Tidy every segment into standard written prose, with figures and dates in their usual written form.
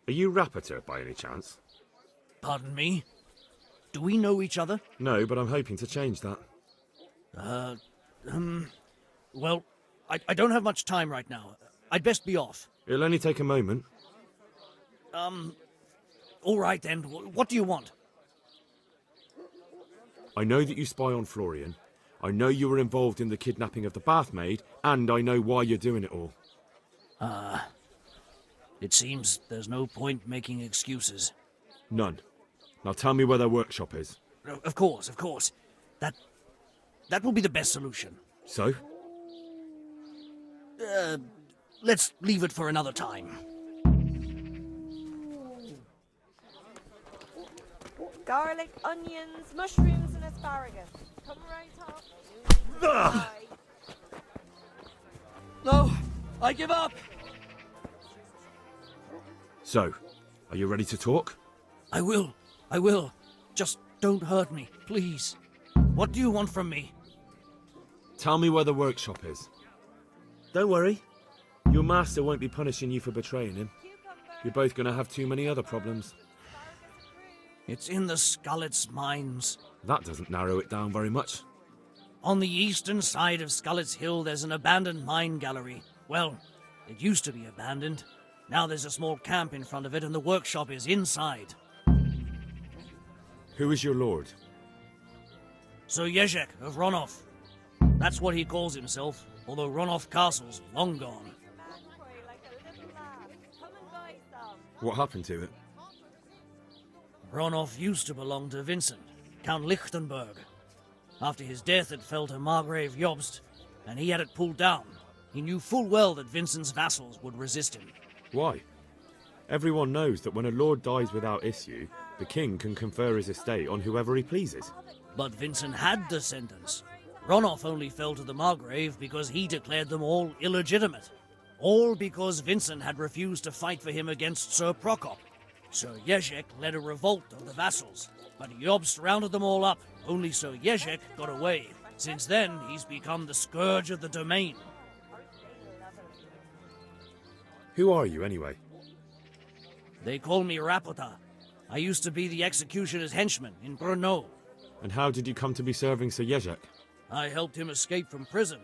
Are you Rapiter by any chance? Pardon me? Do we know each other? No, but I'm hoping to change that. Well, I don't have much time right now. I'd best be off. It'll only take a moment. All right then, what do you want? I know that you spy on Florian. I know you were involved in the kidnapping of the bathmaid, and I know why you're doing it all. It seems there's no point making excuses. None. Now tell me where their workshop is. Of course. That will be the best solution. So? Let's leave it for another time. Garlic, onions, mushrooms, and asparagus. Come right up. No, I give up. So, are you ready to talk? I will. Just don't hurt me, please. What do you want from me? Tell me where the workshop is. Don't worry. Your master won't be punishing you for betraying him. You're both going to have too many other problems. It's in the Skullet's mines. That doesn't narrow it down very much. On the eastern side of Skullet's Hill, there's an abandoned mine gallery. Well, it used to be abandoned. Now there's a small camp in front of it, and the workshop is inside. Who is your lord? Sir Jezek of Ronov. That's what he calls himself, although Ronov Castle's long gone. What happened to it? Ronov used to belong to Vincent, Count Lichtenberg. After his death, it fell to Margrave Jobst, and he had it pulled down. He knew full well that Vincent's vassals would resist him. Why? Everyone knows that when a lord dies without issue, the king can confer his estate on whoever he pleases. But Vincent had descendants. Ronov only fell to the Margrave because he declared them all illegitimate. All because Vincent had refused to fight for him against Sir Prokop. Sir Jezek led a revolt of the vassals, but Jobst rounded them all up. Only Sir Jezek got away. Since then, he's become the scourge of the domain. Who are you, anyway? They call me Rapota. I used to be the executioner's henchman in Brno. And how did you come to be serving Sir Jezek? I helped him escape from prison.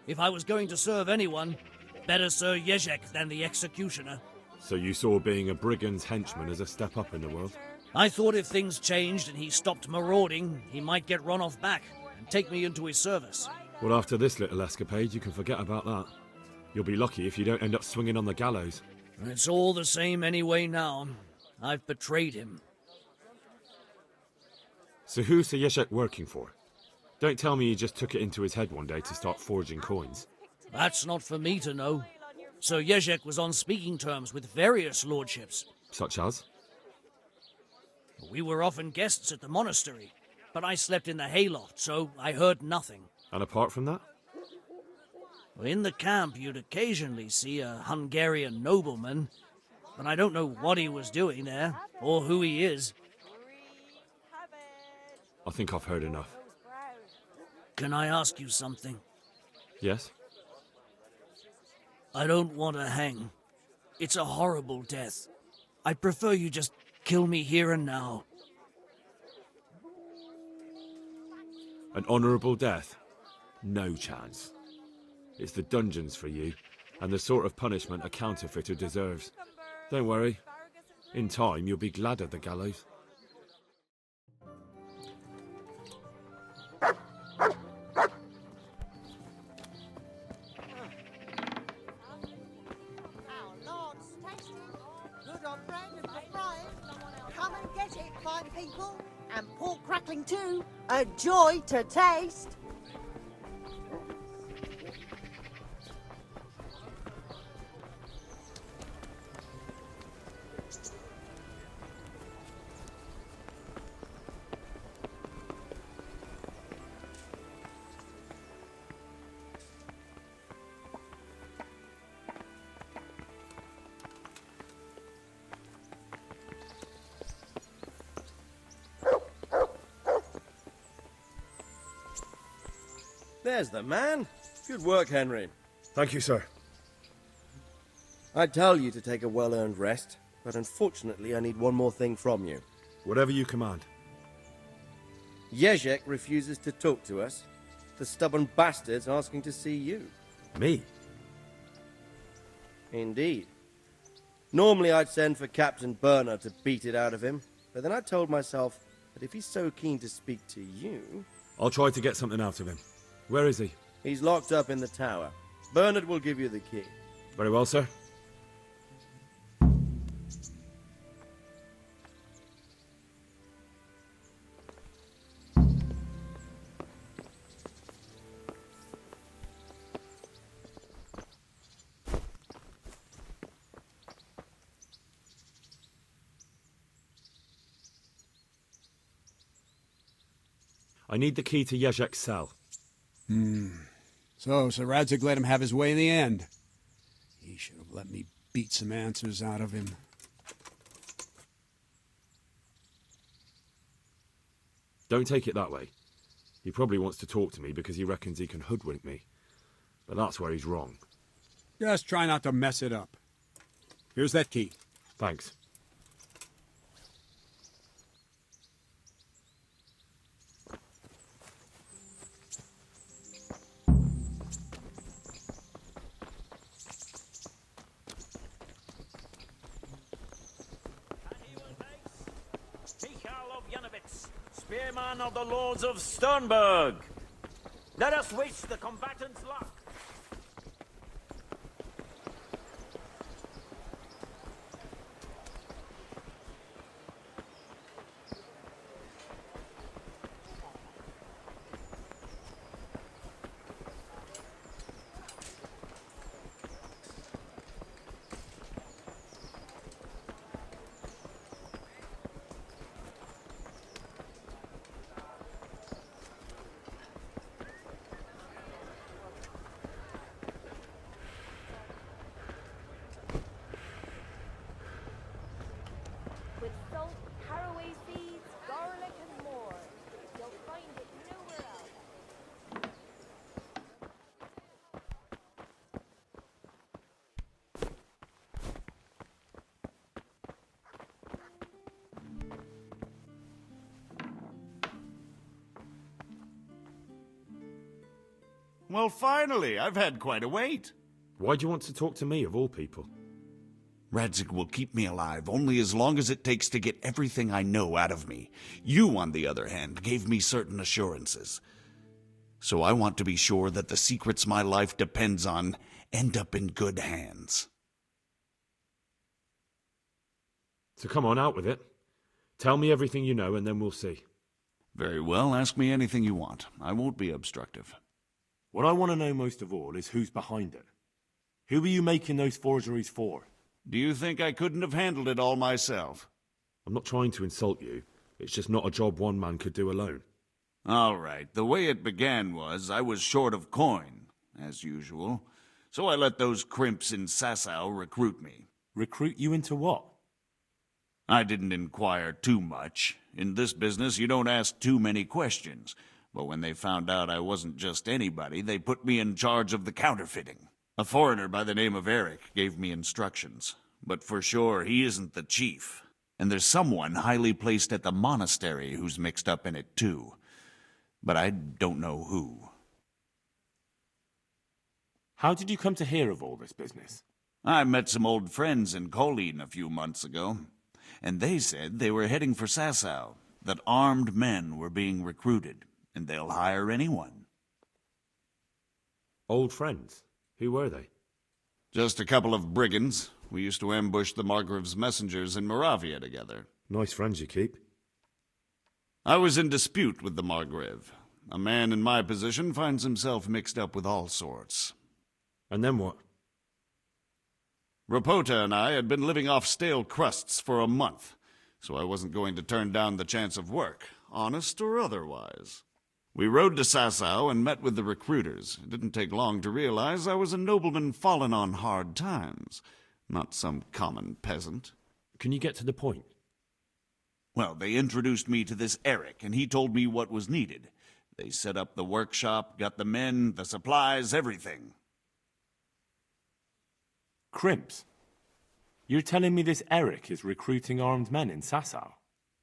If I was going to serve anyone, better Sir Jezek than the executioner. So you saw being a brigand's henchman as a step up in the world? I thought if things changed and he stopped marauding, he might get Ronov back and take me into his service. Well, after this little escapade, you can forget about that. You'll be lucky if you don't end up swinging on the gallows. It's all the same anyway now. I've betrayed him. So who's Sir Jezek working for? Don't tell me he just took it into his head one day to start forging coins. That's not for me to know. Sir Jezek was on speaking terms with various lordships. Such as? We were often guests at the monastery, but I slept in the hayloft, so I heard nothing. And apart from that? In the camp, you'd occasionally see a Hungarian nobleman, but I don't know what he was doing there, or who he is. I think I've heard enough. Can I ask you something? Yes? I don't want to hang. It's a horrible death. I'd prefer you just kill me here and now. An honourable death? No chance. It's the dungeons for you, and the sort of punishment a counterfeiter deserves. Don't worry. In time, you'll be glad of the gallows. People, and pork crackling too. A joy to taste. There's the man. Good work, Henry. Thank you, sir. I tell you to take a well-earned rest. but unfortunately I need one more thing from you. Whatever you command. Jezek refuses to talk to us. The stubborn bastard's asking to see you. Me? Indeed. Normally I'd send for Captain Burner to beat it out of him, but then I told myself that if he's so keen to speak to you... I'll try to get something out of him. Where is he? He's locked up in the tower. Bernard will give you the key. Very well, sir. I need the key to Jezek's cell. So Sir Radzig let him have his way in the end. He should have let me beat some answers out of him. Don't take it that way. He probably wants to talk to me because he reckons he can hoodwink me. But that's where he's wrong. Just try not to mess it up. Here's that key. Thanks. Spearman of the Lords of Sternberg. Let us wish the combatants luck. With salt, caraway seeds, garlic, and more. You'll find it nowhere else. Well, finally, I've had quite a wait. Why do you want to talk to me, of all people? Radzig will keep me alive only as long as it takes to get everything I know out of me. You, on the other hand, gave me certain assurances. So I want to be sure that the secrets my life depends on end up in good hands. So come on, out with it. Tell me everything you know and then we'll see. Very well, ask me anything you want. I won't be obstructive. What I want to know most of all is who's behind it. Who are you making those forgeries for? Do you think I couldn't have handled it all myself? I'm not trying to insult you. It's just not a job one man could do alone. All right, the way it began was I was short of coin, as usual. So I let those crimps in Sasau recruit me. Recruit you into what? I didn't inquire too much. In this business, you don't ask too many questions. But when they found out I wasn't just anybody, they put me in charge of the counterfeiting. A foreigner by the name of Eric gave me instructions. But for sure, he isn't the chief. And there's someone highly placed at the monastery who's mixed up in it too. But I don't know who. How did you come to hear of all this business? I met some old friends in Colleen a few months ago. And they said they were heading for Sasau, that armed men were being recruited, and they'll hire anyone. Old friends? Who were they? Just a couple of brigands. We used to ambush the Margrave's messengers in Moravia together. Nice friends you keep. I was in dispute with the Margrave. A man in my position finds himself mixed up with all sorts. And then what? Rapota and I had been living off stale crusts for a month, so I wasn't going to turn down the chance of work, honest or otherwise. We rode to Sasau and met with the recruiters. It didn't take long to realize I was a nobleman fallen on hard times, not some common peasant. Can you get to the point? Well, they introduced me to this Eric, and he told me what was needed. They set up the workshop, got the men, the supplies, everything. Crimps? You're telling me this Eric is recruiting armed men in Sasau?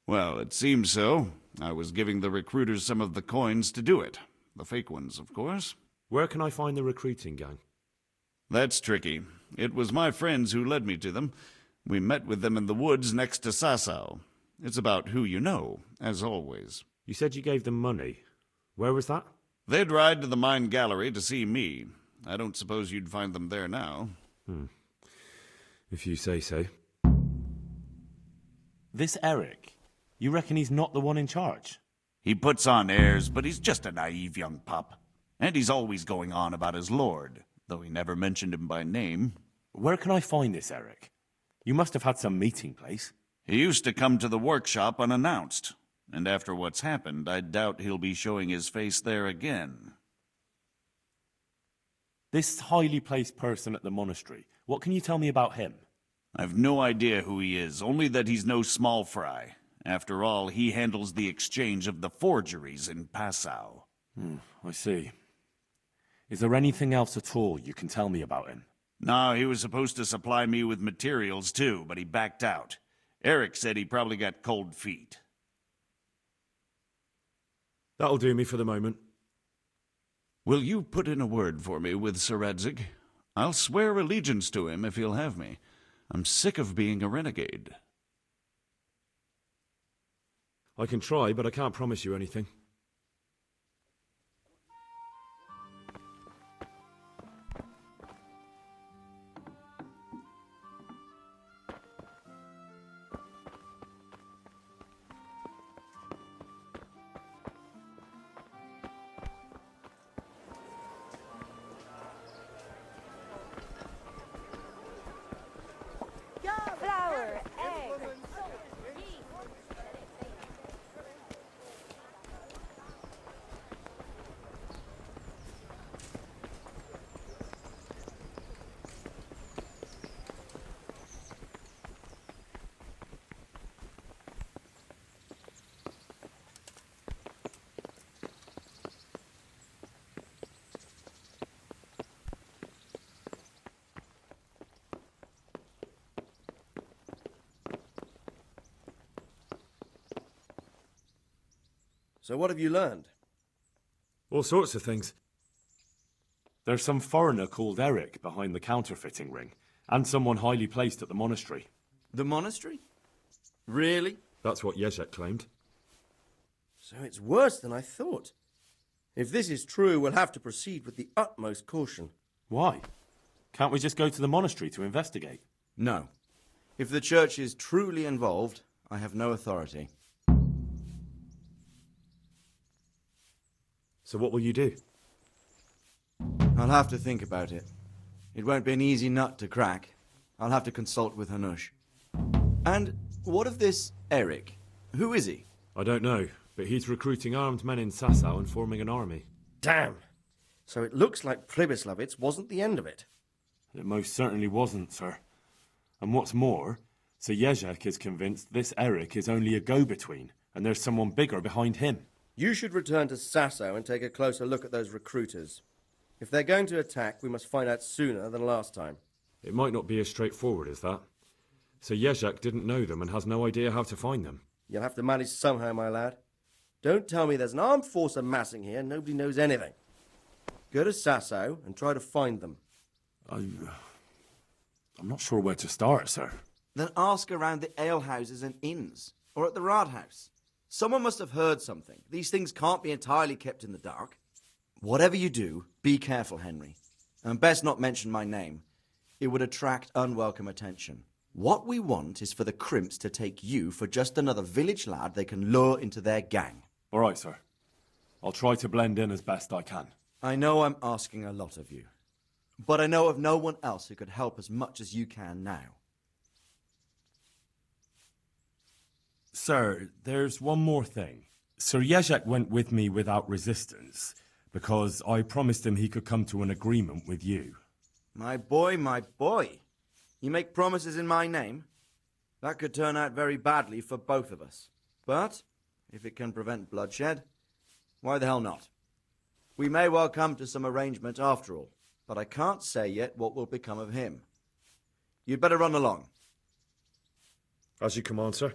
Well, it seems so. I was giving the recruiters some of the coins to do it. The fake ones, of course. Where can I find the recruiting gang? That's tricky. It was my friends who led me to them. We met with them in the woods next to Sasau. It's about who you know, as always. You said you gave them money. Where was that? They'd ride to the mine gallery to see me. I don't suppose you'd find them there now. If you say so. This Eric, you reckon he's not the one in charge? He puts on airs, but he's just a naive young pup. And he's always going on about his lord, though he never mentioned him by name. Where can I find this Eric? You must have had some meeting place. He used to come to the workshop unannounced, and after what's happened, I doubt he'll be showing his face there again. This highly placed person at the monastery, what can you tell me about him? I've no idea who he is, only that he's no small fry. After all, he handles the exchange of the forgeries in Passau. I see. Is there anything else at all you can tell me about him? No, he was supposed to supply me with materials too, but he backed out. Eric said he probably got cold feet. That'll do me for the moment. Will you put in a word for me with Sir Radzig? I'll swear allegiance to him if he'll have me. I'm sick of being a renegade. I can try, but I can't promise you anything. Flour, egg, salt, yeast. So what have you learned? All sorts of things. There's some foreigner called Eric behind the counterfeiting ring, and someone highly placed at the monastery. The monastery? Really? That's what Jezek claimed. So it's worse than I thought. If this is true, we'll have to proceed with the utmost caution. Why? Can't we just go to the monastery to investigate? No. If the church is truly involved, I have no authority. So what will you do? I'll have to think about it. It won't be an easy nut to crack. I'll have to consult with Hanush. And what of this Eric? Who is he? I don't know, but he's recruiting armed men in Sasau and forming an army. Damn! So it looks like Pribyslavitz wasn't the end of it. It most certainly wasn't, sir. And what's more, Sir Jezek is convinced this Eric is only a go-between, and there's someone bigger behind him. You should return to Sasau and take a closer look at those recruiters. If they're going to attack, we must find out sooner than last time. It might not be as straightforward as that. So Jezek didn't know them and has no idea how to find them. You'll have to manage somehow, my lad. Don't tell me there's an armed force amassing here and nobody knows anything. Go to Sasau and try to find them. I'm not sure where to start, sir. Then ask around the alehouses and inns, or at the Rathaus. Someone must have heard something. These things can't be entirely kept in the dark. Whatever you do, be careful, Henry. And best not mention my name. It would attract unwelcome attention. What we want is for the crimps to take you for just another village lad they can lure into their gang. All right, sir. I'll try to blend in as best I can. I know I'm asking a lot of you, but I know of no one else who could help as much as you can now. Sir, there's one more thing. Sir Jezek went with me without resistance, because I promised him he could come to an agreement with you. My boy, my boy. You make promises in my name? That could turn out very badly for both of us. But, if it can prevent bloodshed, why the hell not? We may well come to some arrangement after all, but I can't say yet what will become of him. You'd better run along. As you command, sir.